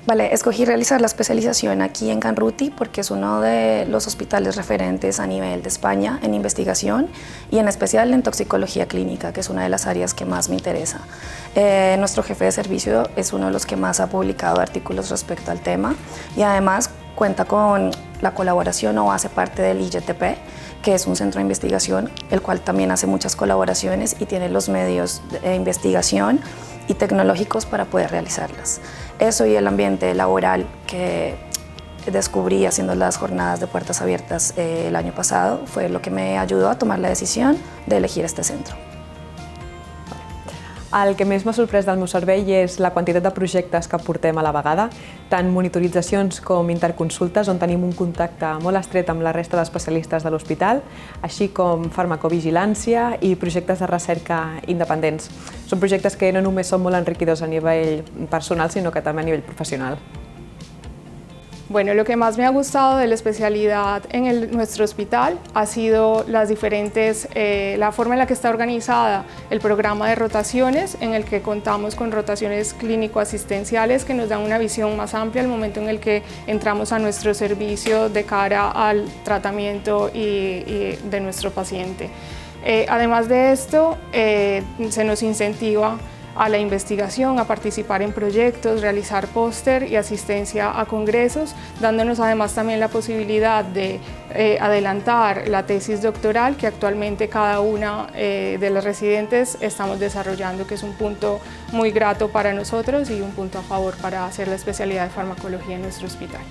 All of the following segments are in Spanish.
Vale, escogí realizar la especialización aquí en Canruti porque es uno de los hospitales referentes a nivel de España en investigación y en especial en toxicología clínica, que es una de las áreas que más me interesa. Nuestro jefe de servicio es uno de los que más ha publicado artículos respecto al tema y además cuenta con la colaboración o hace parte del IGTP, que es un centro de investigación, el cual también hace muchas colaboraciones y tiene los medios de investigación y tecnológicos para poder realizarlas. Eso y el ambiente laboral que descubrí haciendo las jornadas de puertas abiertas el año pasado fue lo que me ayudó a tomar la decisión de elegir este centro. El que més m'ha sorprès del meu servei és la quantitat de projectes que portem a la vegada, tant monitoritzacions com interconsultes, on tenim un contacte molt estret amb la resta d'especialistes de l'hospital, així com farmacovigilància i projectes de recerca independents. Són projectes que no només són molt enriquidors a nivell personal, sinó que també a nivell professional. Bueno, lo que más me ha gustado de la especialidad en nuestro hospital ha sido la forma en la que está organizada el programa de rotaciones, en el que contamos con rotaciones clínico-asistenciales que nos dan una visión más amplia al momento en el que entramos a nuestro servicio de cara al tratamiento de nuestro paciente. Además de esto, se nos incentiva a la investigación, a participar en proyectos, realizar póster y asistencia a congresos, dándonos además también la posibilidad de adelantar la tesis doctoral que actualmente cada una de las residentes estamos desarrollando, que es un punto muy grato para nosotros y un punto a favor para hacer la especialidad de farmacología en nuestro hospital.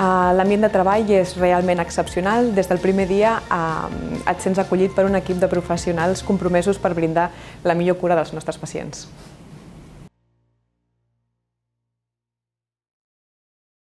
L'ambient de treball és realment excepcional. Des del primer dia et sents acollit per un equip de professionals compromesos per brindar la millor cura dels nostres pacients.